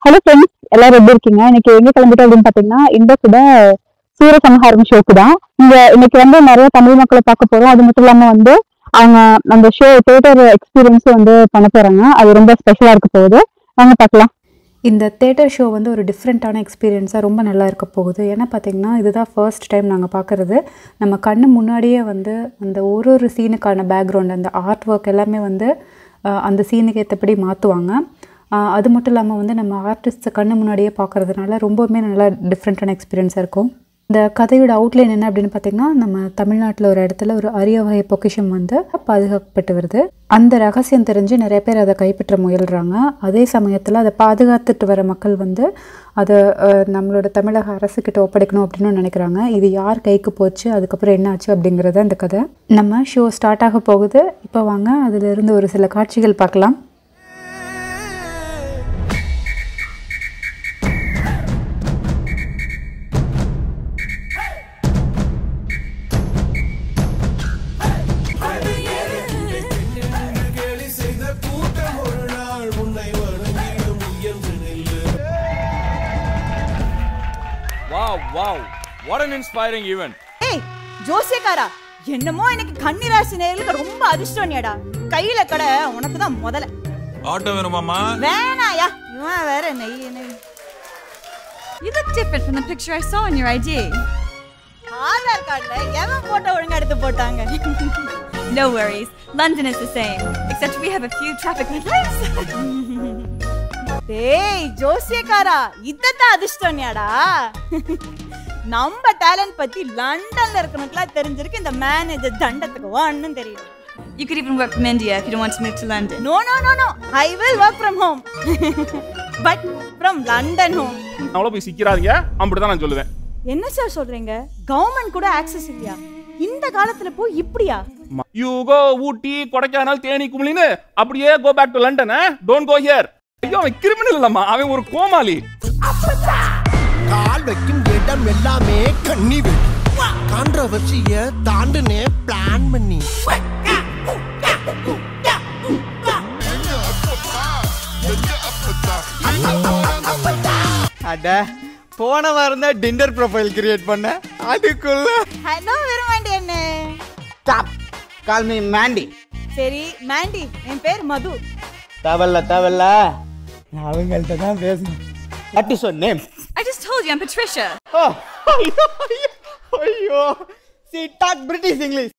Hello friends, எல்லாரும் எப்படி இருக்கீங்க? இன்னைக்கு எங்க கிளம்பிட்டோம் அப்படின்னு பாத்தீங்கன்னா, இந்த கூட சூரசம்ஹாரம் ஷோக்கு தான். இன்னைக்கு நிறைய தமிழ் மக்களை பார்க்க போறோம். அது மட்டும் இல்லாம அவங்க அந்த ஷோ தியேட்டர் எக்ஸ்பீரியன்ஸ் பண்ண போறாங்க. அது ரொம்ப ஸ்பெஷலா இருக்க போகுது. வாங்க பார்க்கலாம். இந்த தியேட்டர் ஷோ ஒரு டிஃப்ரெண்ட்டான எக்ஸ்பீரியன்ஸாக ரொம்ப நல்லா இருக்க போகுது. ஏன்னா பார்த்திங்கன்னா, இதுதான் ஃபர்ஸ்ட் டைம் நாங்கள் பார்க்குறது. நம்ம கண்ணு முன்னாடியே அந்த ஒரு சீனுக்கான பேக்ரவுண்ட், அந்த ஆர்ட் ஒர்க் எல்லாமே அந்த சீனுக்கு ஏற்றபடி மாற்றுவாங்க. அது மட்டும் இல்லாமல் நம்ம ஆர்டிஸ்ட்டை கண்ணு முன்னாடியே பார்க்குறதுனால ரொம்பவுமே நல்லா டிஃப்ரெண்ட்டான எக்ஸ்பீரியன்ஸாக இருக்கும். இந்த கதையோட அவுட்லைன் என்ன அப்படின்னு பார்த்திங்கன்னா, நம்ம தமிழ்நாட்டில் ஒரு இடத்துல ஒரு அரிய வகை பொக்கிஷம் பாதுகாக்கப்பட்டு வருது. அந்த ரகசியம் தெரிஞ்சு நிறைய பேர் அதை கைப்பற்ற முயல்கிறாங்க. அதே சமயத்தில் அதை பாதுகாத்துட்டு வர மக்கள் அதை நம்மளோட தமிழக அரசுக்கிட்ட ஒப்படைக்கணும் அப்படின்னு நினைக்கிறாங்க. இது யார் கைக்கு போச்சு, அதுக்கப்புறம் என்ன ஆச்சு அப்படிங்கிறத அந்த கதை. நம்ம ஷோ ஸ்டார்ட் ஆக போகுது. இப்போ வாங்க அதிலிருந்து ஒரு சில காட்சிகள் பார்க்கலாம். Wow, what an inspiring event. Hey, ஜோசியக்காரா, என்னமோ எனக்கு கன்னிராசி நேயர்களுக்கு ரொம்ப அதிர்ஷ்டம்னியடா. கையில கடை உனக்கு தான் முதல்ல. ஆட்டோ வேணுமாமா? வேணாயா, இவன் வேற நெய். You look different from the picture I saw on your ID. Aadhaar கார்டுல எவன் போட்டோ ஒழுங்கா எடுத்து போட்டாங்க. No worries, London is the same, except we have a few traffic lights. டேய் ஜோசியக்காரா, இததான் அதிர்ஷ்டம்னியாடா. நம்ம டேலண்ட் பத்தி லண்டன்ல இருக்கனுக்குலாம் தெரிஞ்சிருக்கு. இந்த மேனேஜர் தண்டத்துக்கு ஒண்ணும் தெரியல. You could even work from India if you don't want to move to London. No, I will work from home. But from London home. அவளோ போய் சிக்கிறாதீங்க, அப்படிதான் நான் சொல்லுவேன். என்ன சார் சொல்றீங்க? கவர்மெண்ட் கூட ஆக்சஸ் இல்லையா? இந்த காலத்துல போய் இப்படியா? You go ஊட்டி, கொடைக்கானல், தேனி, குமுளின்னு அப்படியே go back to London. Don't go here. ஐயோ, அவன் கிரிமினல் இல்லம்மா, அவன் ஒரு கோமாளி. கால் வைக்கும் இடம் எல்லாமே கண்ணி வெடி. கான்ட்ரோவர்சியை தாண்டுனே பிளான் பண்ணி. அட, போன வாரம் தான் டிண்டர் ப்ரொஃபைல் கிரியேட் பண்ண. அதுக்குள்ள ஹலோ விருமாண்டி அண்ணே. Stop, call me Maandi. சரி மாண்டி, என் பேர் மது. தேவல்ல அவங்கள்ட்ட தான் பேசணும். What is your name? I just told you I'm Patricia. Oh, ஐயோ, she talk British English.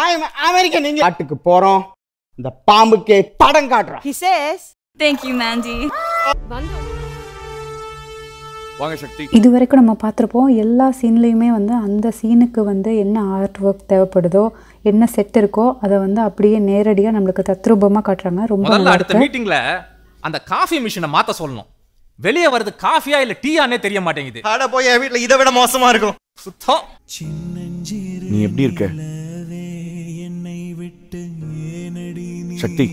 I am American English. காட்டுக்கு போறோம், இந்த பாம்புக்கு படம் காட்டுறோம். He says, Thank you, Mandy. வாங்க சக்தி. இது வரைக்கும் நம்ம பார்த்துருப்போம். எல்லா சீன்லேயுமே அந்த சீனுக்கு என்ன ஆர்ட் ஒர்க் தேவைப்படுதோ, என்ன செட் இருக்கோ அதை அப்படியே நேரடியாக நம்மளுக்கு தத்ரூபமாக காட்டுறாங்க. ரொம்ப அடுத்த மீட்டிங்ல அந்த காஃபி மிஷினை மாத்த சொல்லணும். வெளியே வருது காஃபியா இல்ல டீயானே தெரிய மாட்டேங்குது. ஆட போய் என் வீட்ல இதை விட மோசமா இருக்கும். சுத்தம். நீ எப்படி இருக்க சக்தி?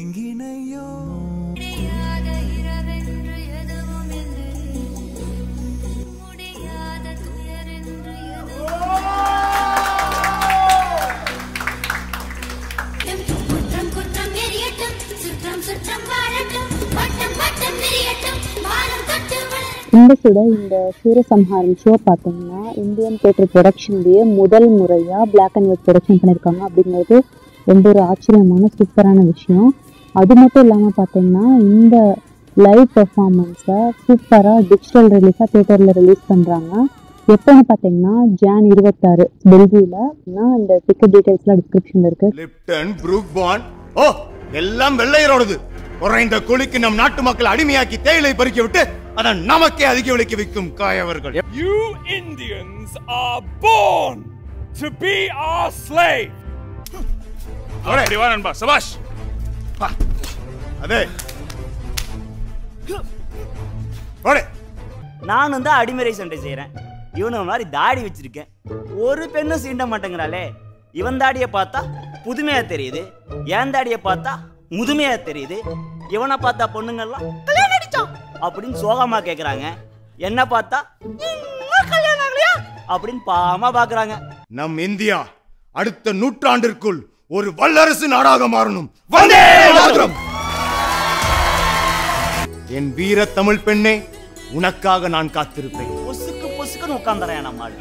இந்த சூரசம்ஹாரம் ஷோ பார்த்தீங்கன்னா இந்தியன் தியேட்டர் ப்ரொடக்ஷன்லேயே முதல் முறையாக பிளாக் அண்ட் ஒயிட் ப்ரொடக்ஷன் பண்ணியிருக்காங்க. அப்படிங்கிறது ரொம்ப ஒரு ஆச்சரியமான சூப்பரான விஷயம். அது மட்டும் இல்லாமல் பார்த்தீங்கன்னா இந்த லைவ் பெர்ஃபார்மன்ஸை சூப்பராக டிஜிட்டல் ரிலீஸாக தியேட்டரில் ரிலீஸ் பண்ணுறாங்க. எப்போன்னு பார்த்தீங்கன்னா ஜான் 26 பெல்ஜியில். இந்த டிக்கெட் டீட்டெயில்ஸ்லாம் டிஸ்கிரிப்ஷனில் இருக்குது. லிப்டன், ப்ரூக் பாண்ட், ஓ எல்லாம் வெள்ளையரோடது. குறைந்த கூலிக்கு நம் நாட்டு மக்கள் அடிமையாக்கி தேயிலை பறிக்க விட்டு அதை நமக்கே அதிக விலைக்கு விற்கும் காயவர்கள். You Indians are born to be our slave. அப்படி வா நண்பா, சபாஷ். அதே ஓடே. நானும் தான் அடிமறை சண்டை செய்கிறேன். இவனை மாதிரி தாடி வச்சிருக்கேன். ஒரு பெண்ணும் சீண்ட மாட்டேங்கிறாளே. இவன் தாடியை பார்த்தா புதுமையா தெரியுது, என் தாடியை பார்த்தா முதுமையா தெரியுது. இவனை பார்த்தா பொண்ணுங்கள்லாம் கல்யாணம் அடிச்சோம் அப்படின்னு சோகமா கேட்குறாங்க. என்ன பார்த்தா கல்யாணம் ஆகலையா அப்படின்னு பாவமா பார்க்குறாங்க. நம் இந்தியா அடுத்த நூற்றாண்டிற்குள் ஒரு வல்லரசு நாடாக மாறணும். வந்தே மாதரம். என் வீர தமிழ் பெண்ணே, உனக்காக நான் காத்திருப்பேன். பொசுக்கு பொசுக்குன்னு உட்காந்துறேன் நம்ம ஆளு.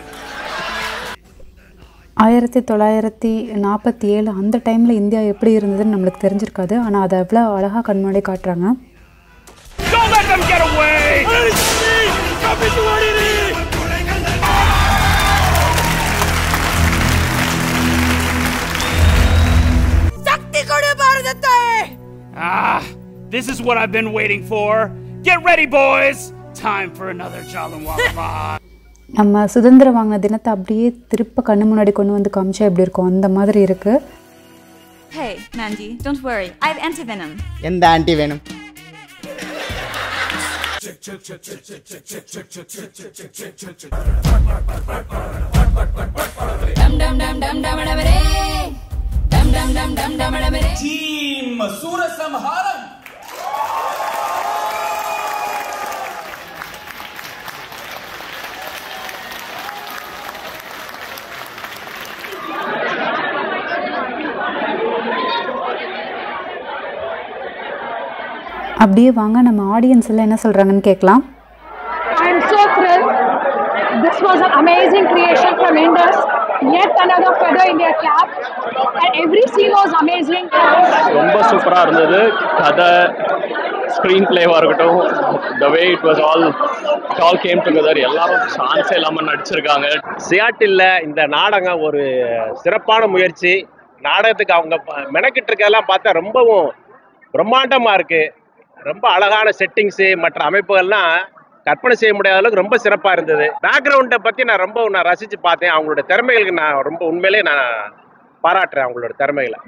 1947 அந்த டைமில் இந்தியா எப்படி இருந்ததுன்னு நம்மளுக்கு தெரிஞ்சிருக்காது. ஆனால் அதை எவ்வளோ அழகாக கண்முன்னாடி காட்டுறாங்க. Don't let them get away! This is what I've been waiting for. Get ready, boys. Time for another Jallianwala Bagh. நம்ம சுதந்திரம் வாங்கின தினத்தை அப்படியே திருப்ப கண்ணு முன்னாடி கொண்டு வந்து காமிச்சா எப்படி இருக்கும், அந்த மாதிரி இருக்கு. Hey, Mandy, don't worry. I have anti-venom. எந்த ஆன்டி வேணும்? Team Surasamharam. அப்படியே வாங்க நம்ம ஆடியன்ஸ் எல்லாம் என்ன சொல்றாங்கன்னு கேட்கலாம். I am so thrilled. This was an amazing creation from Indus. Yet another feather in their cap. And every scene was amazing. ரொம்ப சூப்பரா இருந்தது. கதை, ஸ்க்ரீன் பிளேவா இருக்கட்டும், the way it was all came together, எல்லாரும் சான்ஸே இல்லாமல் நடிச்சிருக்காங்க. சியாட்டில்ல இந்த நாடகம் ஒரு சிறப்பான முயற்சி. நாடகத்துக்கு அவங்க மெனக்கிட்டு இருக்கெல்லாம் பார்த்தா ரொம்பவும் பிரம்மாண்டமா இருக்கு. ரொம்ப அழகான செட்டிங்ஸு, மற்ற அமைப்புகள்லாம் கற்பனை செய்ய முடியாத அளவுக்கு ரொம்ப சிறப்பாக இருந்தது. பேக்ரவுண்டை பற்றி நான் ரசித்து பார்த்தேன். அவங்களோட திறமைகளுக்கு நான் ரொம்ப உண்மையிலே நான் பாராட்டுறேன் அவங்களோட திறமைகளை.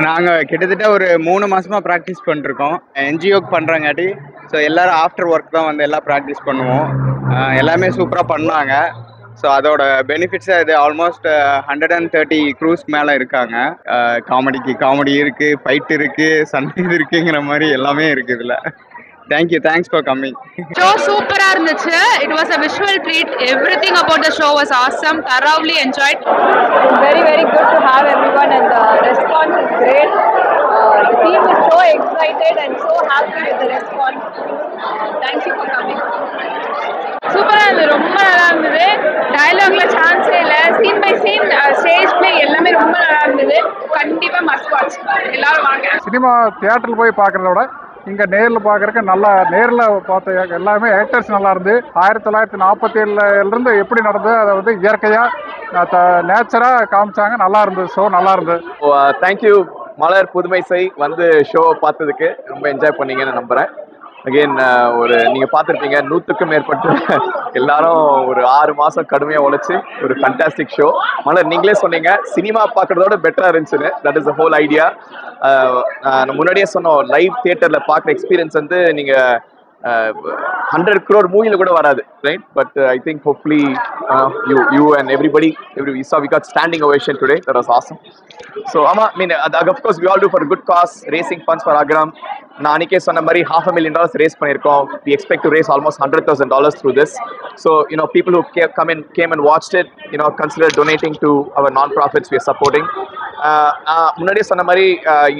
நாங்கள் கிட்டத்தட்ட ஒரு 3 மாதமாக ப்ராக்டிஸ் பண்ணிருக்கோம். என்ஜிஓக்கு பண்ணுறங்காட்டி ஸோ எல்லோரும் ஆஃப்டர் ஒர்க் தான் வந்து எல்லாம் ப்ராக்டிஸ் பண்ணுவோம். எல்லாமே சூப்பராக பண்ணாங்க. ஸோ அதோட பெனிஃபிட்ஸாக இது ஆல்மோஸ்ட் 130 க்ரூஸ் மேலே இருக்காங்க. காமெடிக்கு காமெடி இருக்குது, ஃபைட் இருக்குது, சண்டை இருக்குங்கிற மாதிரி எல்லாமே இருக்குது இதில். Thanks for coming. Show சூப்பரா இருந்துச்சு. It was a visual treat. Everything about the show was awesome. Thoroughly enjoyed. Very good to have everyone and the response is great. The team is so excited and so happy with the response. Thank you for coming. சூப்பரா இருந்தது, ரொம்ப நல்லா இருந்தது. டயலாக்ல சான்ஸே இல்லை. Scene by scene stage play எல்லாமே ரொம்ப நல்லா இருந்தது. கண்டிப்பா மஸ்ட் வாட்ச். எல்லாரும் வாங்க. சினிமா தியேட்டரில் போய் பார்க்கறத விட இங்கே நேரில் பார்க்குறக்கு நல்லா, நேரில் பார்த்த எல்லாமே ஆக்டர்ஸ் நல்லா இருந்து 1947 எப்படி நடந்தது அதை வந்து இயற்கையாக நேச்சராக காமிச்சாங்க. நல்லா இருந்தது, ஷோ நல்லா இருந்தது. தேங்க்யூ மலர் புதுமைசை வந்து ஷோவை பார்த்ததுக்கு ரொம்ப என்ஜாய் பண்ணீங்கன்னு நம்புகிறேன். அகெயின் நீங்கள் பார்த்துருப்பீங்க 100க்கும் மேற்பட்ட எல்லாரும் ஒரு 6 மாதம் கடுமையாக உழைச்சி ஒரு ஃபேண்டாஸ்டிக் ஷோ. மலர் நீங்களே சொன்னீங்க சினிமா பார்க்குறதோட பெட்டராக இருந்துச்சுன்னு. That is the whole idea. முன்னாடியே சொன்னோம், லைவ் தியேட்டரில் பார்க்குற எக்ஸ்பீரியன்ஸ் வந்து நீங்கள் 100 crore மூவியில் கூட வராது, right? But I think hopefully you and everybody we got standing ovation today. That was awesome. So I mean of course we all do for a good cause, raising funds for Agram. நான் அன்றைக்கே சொன்ன மாதிரி $500,000 race பண்ணியிருக்கோம். We expect to raise almost $100,000 through this. So people who came and watched it, consider donating to our non-profits we are supporting. முன்னாடியே சொன்ன மாதிரி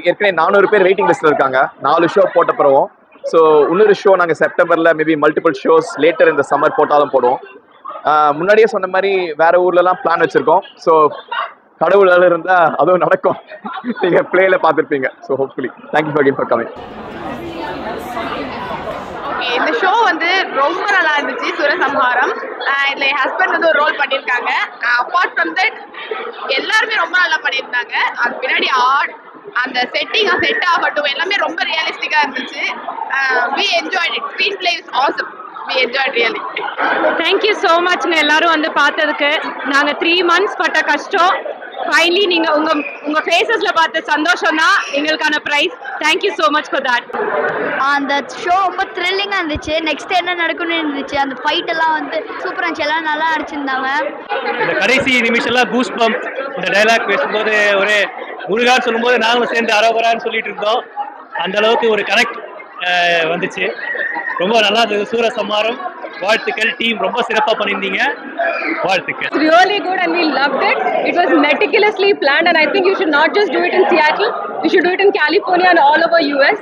ஏற்கனவே 400 பேர் வெயிட்டிங் லிஸ்ட்டில் இருக்காங்க. 4 ஷோ போட்ட பிறகும். ஸோ இன்னொரு ஷோ நாங்கள் செப்டம்பரில் மேபி மல்டிபிள் ஷோஸ் லேட்டர் இந்த சம்மர் போட்டாலும் போடுவோம். முன்னாடியே சொன்ன மாதிரி வேறு ஊர்லலாம் பிளான் வச்சுருக்கோம். ஸோ கடவுள் இருந்தால் அதுவும் நடக்கும். நீங்கள் பிளேயில் பார்த்துருப்பீங்க. So hopefully thank you for coming. இந்த ஷோ வந்து ரொம்ப நல்லா இருந்துச்சு. சூரசம்ஹாரம் இதுல என் ஹஸ்பண்ட் வந்து ஒரு ரோல் பண்ணியிருக்காங்க. அப்பார்ட் ஃப்ரம் தட் எல்லாருமே ரொம்ப நல்லா பண்ணியிருந்தாங்க. அது பின்னாடி அந்த செட்டிங் செட் ஆகட்டும் எல்லாமே ரொம்ப ரியலிஸ்டிக்கா இருந்துச்சு. we enjoyed it. Screenplay is awesome. We enjoyed really. Thank you so much எல்லாரும் வந்து பார்த்ததுக்கு. நாங்க 3 months பட்ட கஷ்டம் ஃபைனலி நீங்க உங்க ஃபேஸஸ்ல பார்த்த சந்தோஷம் தான் எங்களுக்கான prize. Thank you so much for that. அந்த ஷோ ரொம்ப த்ரில்லிங்கா இருந்துச்சு. நெக்ஸ்ட் என்ன நடக்கும்னு இருந்துச்சு. அந்த ஃபைட் எல்லாம் வந்து சூப்பரா இருந்துச்சு. எல்லாம் நல்லா அடிச்சிருந்தாங்க. இந்த கடைசி நிமிஷம்லாம் பூஸ் பம்ப். இந்த டயலாக் பேசும்போது ஒரே முருகான்னு சொல்லும்போது நாங்களும் சேர்ந்து அரோகரான்னு சொல்லிட்டு இருந்தோம். அந்த அளவுக்கு ஒரு கனெக்ட் வந்துச்சு. ரொம்ப நல்லா இருந்தது. சூரசம்ஹாரம் வாழ்த்துக்கள். டீம் ரொம்ப சிறப்பாக பண்ணியிருந்தீங்க. வாழ்த்துக்கள். It's really good and we loved it. It was meticulously planned and I think you should not just do it in Seattle. You should do it in California and all over US.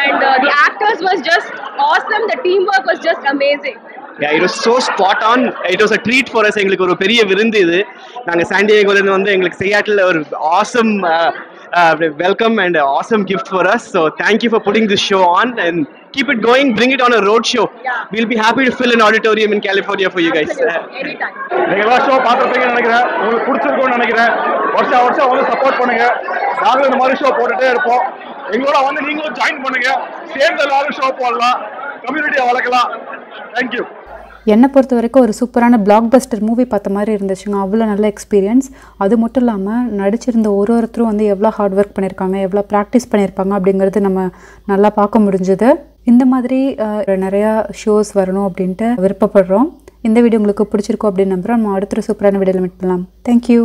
and the actors was just awesome. The teamwork was just amazing. Yeah, it was so spot on. It was a treat for us. எங்களுக்கு ஒரு பெரிய விருந்து இது. நாங்க San டியேகோல இருந்து வந்து எங்களுக்கு Seattle ஒரு awesome welcome and awesome gift for us. So thank you for putting this show on and keep it going. Bring it on a road show. Yeah. We'll be happy to fill an auditorium in California for you guys. Anytime. நீங்க எல்லாம் show பார்த்துருப்பீங்கன்னு நினைக்கிறேன். உங்களுக்கு பிடிச்சிருக்கும்னு நினைக்கிறேன். வருஷம் வந்து support பண்ணுங்க. நாங்களும் இந்த மாதிரி ஷோ போட்டுட்டே இருப்போம். எங்களோட வந்து நீங்களும் ஜாயின் பண்ணுங்க. சேர்ந்து எல்லாரும் ஷோ போடலாம். கம்யூனிட்டியை வளர்க்கலாம். தேங்க்யூ. என்னை பொறுத்த வரைக்கும் ஒரு சூப்பரான பிளாக் பஸ்டர் மூவி பார்த்த மாதிரி இருந்துச்சுங்க. அவ்வளோ நல்ல எக்ஸ்பீரியன்ஸ். அது மட்டும் இல்லாமல் நடிச்சிருந்த ஒருத்தரும் வந்து எவ்வளோ ஹார்ட் ஒர்க் பண்ணியிருக்காங்க, எவ்வளோ ப்ராக்டிஸ் பண்ணியிருப்பாங்க அப்படிங்கிறது நம்ம நல்லா பார்க்க முடிஞ்சுது. இந்த மாதிரி நிறையா ஷோஸ் வரணும் அப்படின்ட்டு விருப்பப்படுறோம். இந்த வீடியோ உங்களுக்கு பிடிச்சிருக்கோம் அப்படின்னு நம்புகிறோம். நம்ம அடுத்த சூப்பரான வீடியோவில் மீட் பண்ணலாம். தேங்க்யூ.